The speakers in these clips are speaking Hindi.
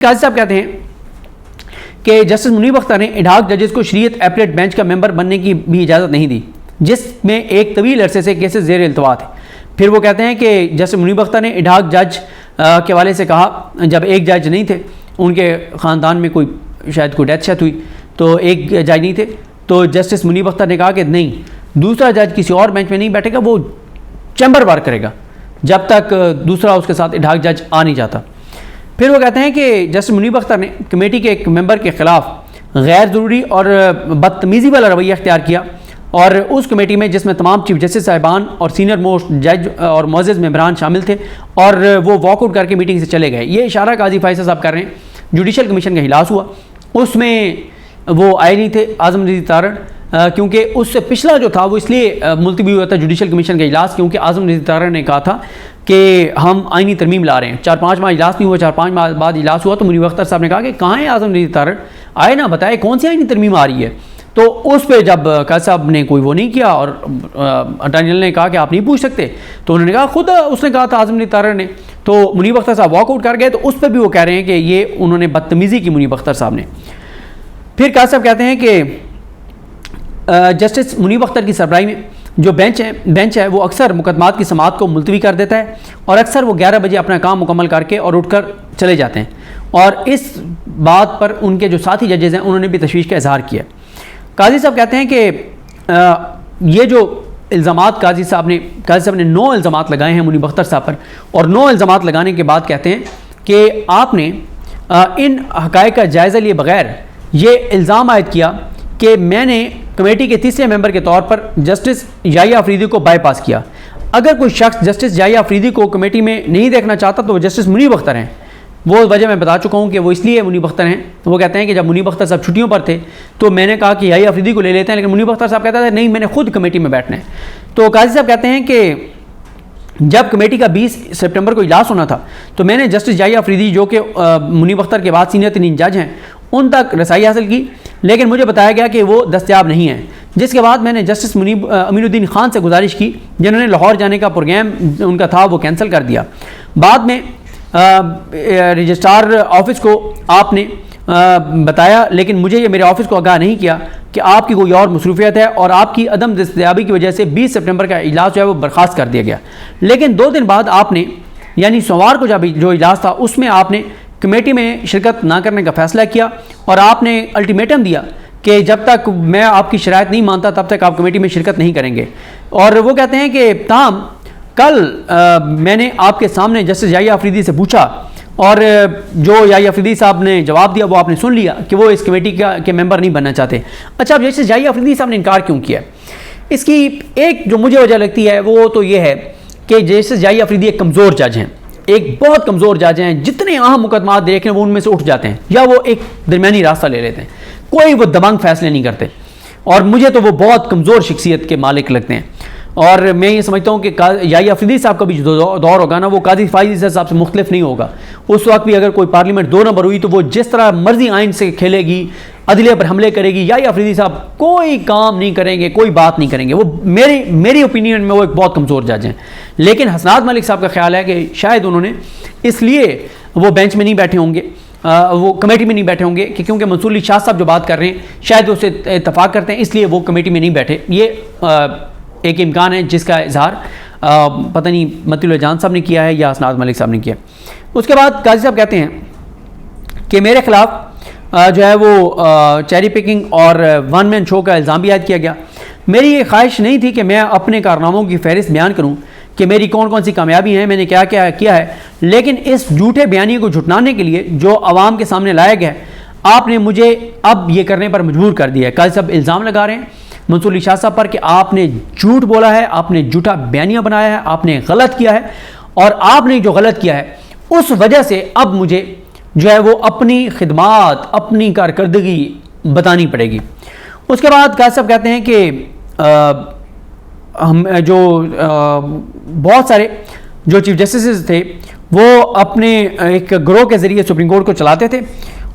काजी साहब कहते हैं कि जस्टिस मुनीब अख्तर ने इडाक जजेस को शरीयत एपलेट बेंच का मेंबर बनने की भी इजाज़त नहीं दी, जिसमें एक तवील अरसे से केसेस ज़ेर इल्तवा थे। फिर वो कहते हैं कि जस्टिस मुनीब अख्तर ने इडाक जज के वाले से कहा, जब एक जज नहीं थे, उनके ख़ानदान में शायद कोई डेथ शेथ हुई, तो एक जज नहीं थे, तो जस्टिस मुनीब अख्तर ने कहा कि नहीं, दूसरा जज किसी और बेंच में नहीं बैठेगा, वो चैम्बर वार करेगा जब तक दूसरा उसके साथ इडाक जज आ नहीं जाता। फिर वो कहते हैं कि जस्टिस मुनीब अख्तर ने कमेटी के एक मेंबर के ख़िलाफ़ गैर ज़रूरी और बदतमीज़ी वाला रवैया अख्तियार किया और उस कमेटी में, जिसमें तमाम चीफ जस्टिस साहिबान और सीनियर मोस्ट जज और मोअज़्ज़ज़ मेंबरान शामिल थे, और वो वॉकआउट करके मीटिंग से चले गए। ये इशारा काजी फैसल साहब कर रहे हैं। जुडिशल कमीशन का इजलास हुआ, उसमें वो आए नहीं थे आज़म रज़ी तारण, क्योंकि उससे पिछला जो था वो इसलिए मुलतवी हुआ था जुडिशल कमीशन का इजलास, क्योंकि आज़म रज़ी तारण ने कहा था कि हम आइनी तरमीम ला रहे हैं। 4-5 माह इजलास नहीं हुआ, 4-5 माह बाद इजलास हुआ तो मुनीब अख्तर साहब ने कहा कि कहाँ है आज़म रज़ी तारण, आए ना, बताए कौन सी आइनी तरमीम आ रही है। तो उस पर जब काजी साहब ने कोई वो नहीं किया और अटॉर्नी जनरल ने कहा कि आप नहीं पूछ सकते, तो उन्होंने कहा, खुद उसने कहा था आज़म रज़ी तारण ने, तो मुनीब अख्तर साहब वॉकआउट कर गए। तो उस पर भी वो कह रहे हैं कि ये उन्होंने बदतमीज़ी की मुनीब अख्तर साहब ने। फिर काजी साहब कहते हैं कि जस्टिस मुनीब अख्तर की सरबराही में जो बेंच है वो अक्सर मुकदमात की समाअत को मुलतवी कर देता है और अक्सर वो 11 बजे अपना काम मुकम्मल करके और उठकर चले जाते हैं, और इस बात पर उनके जो साथी जजेज़ हैं उन्होंने भी तशवीश का इजहार किया। काजी साहब कहते हैं कि ये जो इल्ज़ामात काजी साहब ने 9 इल्ज़ामात लगाए हैं मुनीब अख्तर साहब पर, और 9 इल्ज़ामात लगाने के बाद कहते हैं कि आपने इन हक़ाइक़ का जायज़ा लिए बग़ैर ये इल्ज़ाम आयद किया कि मैंने कमेटी के तीसरे मेंबर के तौर पर जस्टिस याहिया अफरीदी को बाईपास किया। अगर कोई शख्स जस्टिस याहिया अफरीदी को कमेटी में नहीं देखना चाहता तो वो जस्टिस मुनीब अख्तर हैं। वो वजह मैं बता चुका हूँ कि वो इसलिए मुनीब अख्तर हैं। तो वो कहते हैं कि जब मुनीब अख्तर साहब छुट्टियों पर थे तो मैंने कहा कि याहिया अफरीदी को ले लेते हैं, लेकिन मुनीब अख्तर साहब कहते थे नहीं, मैंने खुद कमेटी में बैठना है। तो काजी साहब कहते हैं कि जब कमेटी का 20 सितंबर को इजलास होना था तो मैंने जस्टिस याहिया अफरीदी, जो कि मुनीब अख्तर के बाद सीनियर 3 जज हैं, उन तक रसाई हासिल की, लेकिन मुझे बताया गया कि वो दस्तयाब नहीं है। जिसके बाद मैंने जस्टिस अमीनुद्दीन खान से गुजारिश की, जिन्होंने लाहौर जाने का प्रोग्राम उनका था वो कैंसिल कर दिया। बाद में रजिस्ट्रार ऑफिस को आपने बताया, लेकिन मुझे ये मेरे ऑफिस को आगाह नहीं किया कि आपकी कोई और मसरूफियत है, और आपकी अदम दस्तयाबी की वजह से 20 सितंबर का इजलास जो है वो बर्खास्त कर दिया गया। लेकिन 2 दिन बाद आपने, यानी सोमवार को जब जो इजलास था उसमें आपने कमेटी में शिरकत ना करने का फ़ैसला किया और आपने अल्टीमेटम दिया कि जब तक मैं आपकी शराइत नहीं मानता तब तक आप कमेटी में शिरकत नहीं करेंगे। और वो कहते हैं कि ताहम कल मैंने आपके सामने जस्टिस याहिया अफरीदी से पूछा, और जो याहिया अफरीदी साहब ने जवाब दिया वो आपने सुन लिया कि वो इस कमेटी के मेंबर नहीं बनना चाहते। अच्छा, अब जस्टिस याहिया अफरीदी साहब ने इनकार क्यों किया? इसकी एक जो मुझे वजह लगती है वो तो ये है कि जस्टिस याहिया अफरीदी एक कमज़ोर जज हैं, एक बहुत कमज़ोर जज हैं। जितने अहम मुकदमात देखें वो उनमें से उठ जाते हैं या वो एक दरमियानी रास्ता ले लेते हैं, कोई वो दबंग फैसले नहीं करते, और मुझे तो वो बहुत कमज़ोर शख्सियत के मालिक लगते हैं। और मैं ये समझता हूँ कि याहिया अफरीदी साहब का भी जो दौर होगा ना, वो काजी फैसल साहब से मुख्तलिफ नहीं होगा। उस वक्त भी अगर कोई पार्लियामेंट 2 नंबर हुई तो वो जिस तरह मर्जी आइन से खेलेगी, अदलिया पर हमले करेगी। याहिया अफरीदी साहब कोई काम नहीं करेंगे, कोई बात नहीं करेंगे। वो मेरी ओपिनियन में वो एक बहुत कमज़ोर जज हैं। लेकिन हसनात मलिक साहब का ख्याल है कि शायद उन्होंने इसलिए वो बेंच में नहीं बैठे होंगे, वो कमेटी में नहीं बैठे होंगे कि क्योंकि मंसूर अली शाह साहब जो बात कर रहे हैं शायद उससे इत्तफाक करते हैं, इसलिए वो कमेटी में नहीं बैठे। ये एक इम्कान है जिसका इजहार पता नहीं मतीउल जान साहब ने किया है या हसनात मलिक साहब ने किया। उसके बाद काजी साहब कहते हैं कि मेरे ख़िलाफ़ जो है वो चेरी पिकिंग और 1 मैन शो का इल्ज़ाम भी आयद किया गया। मेरी ये ख्वाहिश नहीं थी कि मैं अपने कारनामों की फहरिस्त बयान करूँ कि मेरी कौन कौन सी कामयाबी हैं, मैंने क्या क्या किया है, लेकिन इस झूठे बयानी को झुटलाने के लिए जो आवाम के सामने लाया गया है, आपने मुझे अब ये करने पर मजबूर कर दिया है। काजी साहब इल्ज़ाम लगा रहे हैं मंसूर अली शाह साहब पर कि आपने झूठ बोला है, आपने झूठा बयानिया बनाया है, आपने गलत किया है, और आपने जो गलत किया है उस वजह से अब मुझे जो है वो अपनी खिदमात, अपनी कारकर्दगी बतानी पड़ेगी। उसके बाद काजी साहब कहते हैं कि हम जो बहुत सारे जो चीफ जस्टिस थे वो अपने एक ग्रोह के ज़रिए सुप्रीम कोर्ट को चलाते थे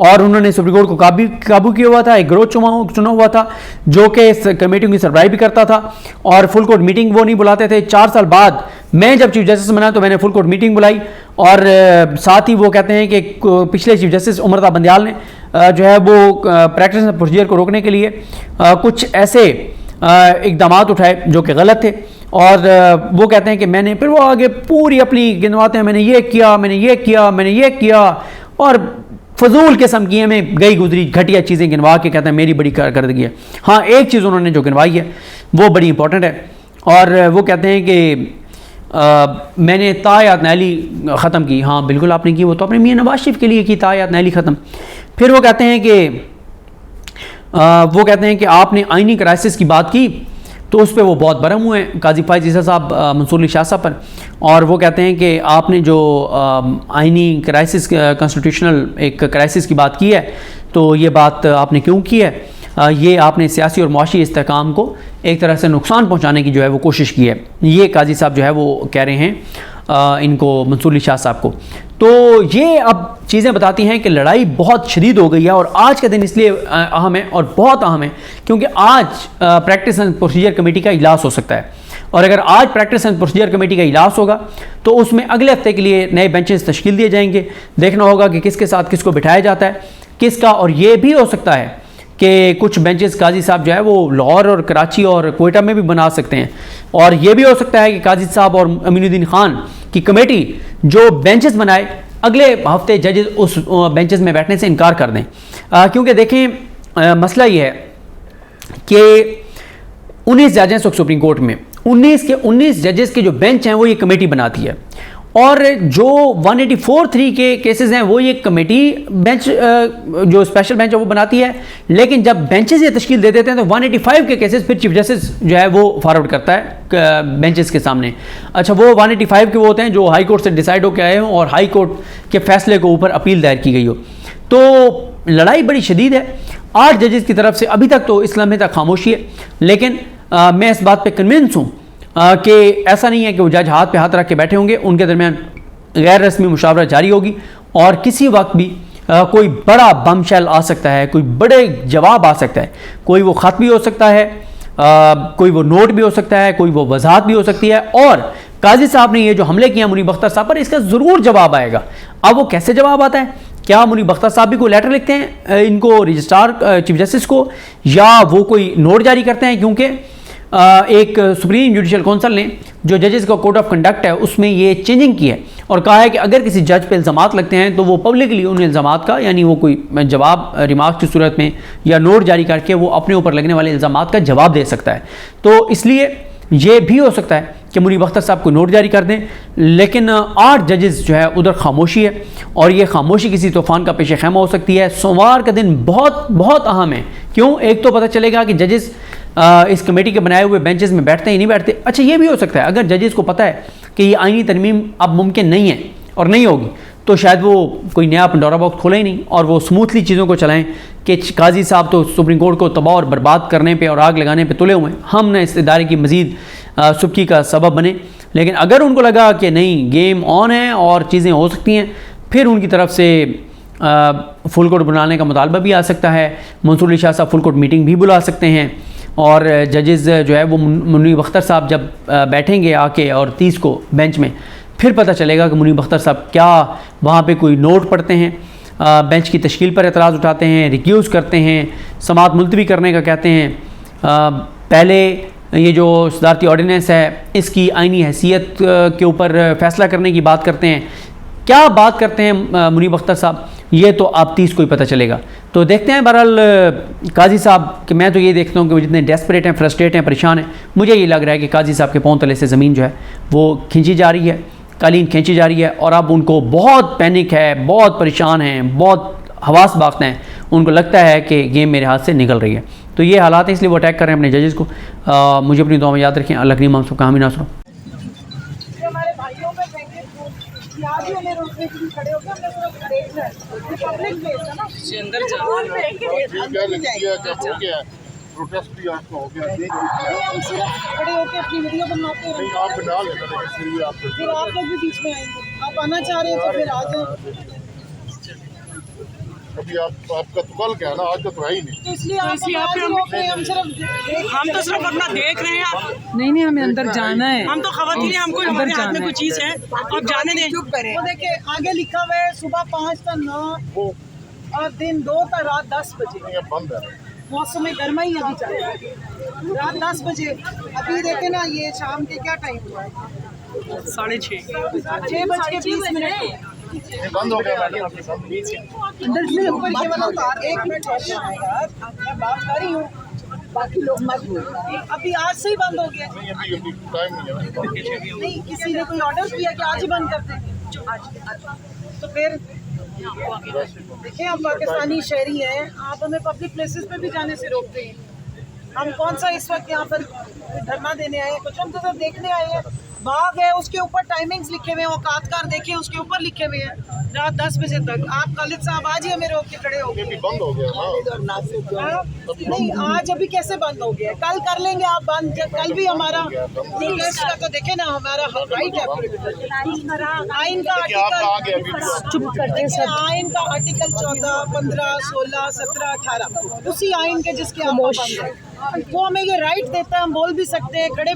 और उन्होंने सुप्रीम कोर्ट को काबू किया हुआ था। एक ग्रोह चुना हुआ था जो कि इस कमेटी की सरबराही भी करता था और फुल कोर्ट मीटिंग वो नहीं बुलाते थे। 4 साल बाद मैं जब चीफ जस्टिस बना तो मैंने फुल कोर्ट मीटिंग बुलाई और साथ ही वो कहते हैं कि पिछले चीफ जस्टिस उमर बंदयाल ने जो है वो प्रैक्टिस एंड प्रोसीजर को रोकने के लिए कुछ ऐसे इकदाम उठाए जो कि गलत थे और वो कहते हैं कि मैंने फिर वो आगे पूरी अपनी गिनवाते हैं, मैंने ये किया, मैंने ये किया, मैंने ये किया और फजूल किस्म की हमें गई गुजरी घटिया चीज़ें गिनवा के कहते हैं मेरी बड़ी कारकर्दगी है। हाँ, एक चीज़ उन्होंने जो गिनवाई है वो बड़ी इंपॉर्टेंट है और वो कहते हैं कि मैंने तायात नैली ख़त्म की। हाँ बिल्कुल आपने की, वो तो अपने मियां नवाज शरीफ के लिए की तायात नैली ख़त्म। फिर वो कहते हैं कि आपने आइनी क्राइसिस की बात की तो उस पर वो बहुत बरम हुए हैं काजी फायज़ ईसा साहब, मंसूर अली शाह साहब पर, और वो कहते हैं कि आपने जो आइनी क्राइसिस कॉन्स्टिट्यूशनल एक क्राइसिस की बात की है तो ये बात आपने क्यों की है, ये आपने सियासी और मुआशी इस्तेहकाम को एक तरह से नुकसान पहुँचाने की जो है वो कोशिश की है। ये काजी साहब जो है वो कह रहे हैं इनको, मंसूर अली शाह साहब को। तो ये अब चीज़ें बताती हैं कि लड़ाई बहुत शदीद हो गई है और आज का दिन इसलिए अहम है और बहुत अहम है क्योंकि आज प्रैक्टिस एंड प्रोसीजर कमेटी का इजलास हो सकता है और अगर आज प्रैक्टिस एंड प्रोसीजर कमेटी का इजलास होगा तो उसमें अगले हफ्ते के लिए नए बेंचेस तश्कील दिए जाएंगे। देखना होगा कि किसके साथ किसको बिठाया जाता है किसका, और ये भी हो सकता है कि कुछ बेंचेस काजी साहब जो है वो लाहौर और कराची और कोयटा में भी बना सकते हैं और ये भी हो सकता है कि काजी साहब और अमीनुद्दीन खान की कमेटी जो बेंचेस बनाए अगले हफ्ते जजेस उस बेंचेस में बैठने से इनकार कर दें। क्योंकि देखें मसला ये है कि 19 जज हैं सुप्रीम कोर्ट में, 19 के 19 जजेस के जो बेंच हैं वो ये कमेटी बनाती है और जो 184(3) के केसेस हैं वो ये कमेटी बेंच जो स्पेशल बेंच है वो बनाती है, लेकिन जब बेंचेस ये तश्कील दे देते हैं तो 185 के केसेस फिर चीफ जस्टिस जो है वो फॉरवर्ड करता है बेंचेस के सामने। अच्छा, वो 185 के वो होते हैं जो हाई कोर्ट से डिसाइड होकर आए हों और हाई कोर्ट के फैसले के ऊपर अपील दायर की गई हो। तो लड़ाई बड़ी शदीद है 8 जजेस की तरफ से। अभी तक तो इस लम्हे तक खामोशी है, लेकिन मैं इस बात पर कन्विंस हूँ कि ऐसा नहीं है कि वो जज हाथ पे हाथ रख के बैठे होंगे, उनके दरमियान गैर रस्मी मुशावरा जारी होगी और किसी वक्त भी कोई बड़ा बमशेल आ सकता है, कोई बड़े जवाब आ सकता है, कोई वो ख़त भी हो सकता है, कोई वो नोट भी हो सकता है, कोई वो वजाहत भी हो सकती है और काजी साहब ने ये जो हमले किए मुनीब अख्तर साहब पर इसका ज़रूर जवाब आएगा। अब वो कैसे जवाब आता है, क्या मुनीब अख्तर साहब भी कोई लेटर लिखते हैं इनको रजिस्ट्रार चीफ जस्टिस को या वो कोई नोट जारी करते हैं, क्योंकि एक सुप्रीम जुडिशल काउंसिल ने जो जजेस का कोड ऑफ कंडक्ट है उसमें ये चेंजिंग की है और कहा है कि अगर किसी जज पे इल्ज़ामात लगते हैं तो वो पब्लिकली उन इल्ज़ामात का यानी वो कोई जवाब रिमार्क की सूरत में या नोट जारी करके वो अपने ऊपर लगने वाले इल्ज़ामात का जवाब दे सकता है। तो इसलिए ये भी हो सकता है कि मुनीब अख्तर साहब को नोट जारी कर दें, लेकिन 8 जजेस जो है उधर खामोशी है और ये खामोशी किसी तूफ़ान का पेश खैमा हो सकती है। सोमवार का दिन बहुत बहुत अहम है। क्यों? एक तो पता चलेगा कि जजेस इस कमेटी के बनाए हुए बेंचेस में बैठते हैं नहीं बैठते। अच्छा, ये भी हो सकता है अगर जजेस को पता है कि ये आईनी तरमीम अब मुमकिन नहीं है और नहीं होगी तो शायद वो कोई नया पंडोरा बॉक्स खोले ही नहीं और वो स्मूथली चीज़ों को चलाएं कि काजी साहब तो सुप्रीम कोर्ट को तबाह और बर्बाद करने पे और आग लगाने पे तुले हुए हैं, हम न इस इदारे की मज़ीद सुबकी का सबब बने। लेकिन अगर उनको लगा कि नहीं गेम ऑन है और चीज़ें हो सकती हैं, फिर उनकी तरफ से फुल कोर्ट बुलाने का मुतालबा भी आ सकता है। मंसूर अली शाह साहब फुल कोर्ट मीटिंग भी बुला सकते हैं और जजेस जो है वो मुनीब अख्तर साहब जब बैठेंगे आके और 30 को बेंच में, फिर पता चलेगा कि मुनीब अख्तर साहब क्या वहाँ पे कोई नोट पढ़ते हैं, बेंच की तश्कील पर एतराज़ उठाते हैं, रिक्यूज़ करते हैं, समाअत मुलतवी करने का कहते हैं, पहले ये जो सदारती ऑर्डिनेंस है इसकी आइनी हैसियत के ऊपर फ़ैसला करने की बात करते हैं, क्या बात करते हैं मुनीब अख्तर साहब, ये तो आप 30 को ही पता चलेगा। तो देखते हैं बहरहाल काजी साहब कि मैं तो ये देखता हूँ कि वो जितने डेस्परेट हैं, फ्रस्ट्रेट हैं, परेशान हैं, मुझे ये लग रहा है कि काजी साहब के पाँव तले से ज़मीन जो है वो खींची जा रही है, कालीन खींची जा रही है और अब उनको बहुत पैनिक है, बहुत परेशान हैं, बहुत हवास बाफ्त हैं, उनको लगता है कि गेम मेरे हाथ से निकल रही है। तो ये हालात है, इसलिए वो अटैक कर रहे हैं अपने जजेस को। मुझे अपनी दुआ में याद रखें। अल्लाह करीम हम सब कहामी नासरो। प्रोटेस्ट भी आपका हो गया, खड़े होकर अपनी वीडियो बनवाते हैं, आप बना लेते हैं, फिर आप लोग भी बीच में आएंगे। आप आना चाह रहे हैं तो फिर आ जाए। अभी आपका तो कल क्या है ना, आज का तो है ही नहीं। तो इसलिए आप आज रोक रहे हैं, हम हम तो सिर्फ अपना देख रहे हैं। नहीं हमें अंदर जाना है। हम तो खवातीन हैं, हमको हमारे हाथ में कुछ चीज़ है, अब जाने दें। वो देखिए आगे लिखा हुआ है सुबह 5 से 9 वो और दिन 2 तक रात 10 बजे। ये बंद है। मौसम में गर्मा ही अभी चल रहा है, रात 10 बजे। अभी देखे ना ये शाम के क्या टाइम हुआ है, 6:30। 6:20 ये बंद हो गया मैडम, आपके सामने। अंदर से ऊपर केवल उतार। 1 मिनट और यार, मैं बात कर रही हूँ, बाकी लोग मत बोलो। अभी आज से ही बंद हो गया। नहीं अभी टाइम नहीं है। नहीं किसी ने कोई ऑर्डर किया कि आज ही बंद कर देंगे, तो फिर देखिए हम पाकिस्तानी शहरी हैं, आप हमें पब्लिक प्लेसेस पे भी जाने से रोकते हैं। हम कौन सा इस वक्त यहाँ पर धरना देने आए हैं, कुछ हम तो सब देखने आए हैं। बाग है उसके ऊपर टाइमिंग्स लिखे हुए हैं, औकातकार देखिए उसके ऊपर लिखे हुए हैं रात 10 बजे तक। आप खालिद साहब आज ही हमें रोक के खड़े हो गए। अभी बंद हो गया ना। हाँ? नहीं आज अभी कैसे बंद हो गया, कल कर लेंगे आप बंद। कल भी हमारा प्रोटेस्ट का तो देखे ना, हमारा राइट है। आइन का चुप करते सब। आइन का आर्टिकल 14, 15, 16, 17, 18 उसी आइन के जिसके आप वो हमें ये राइट देता है, हम बोल भी सकते हैं, खड़े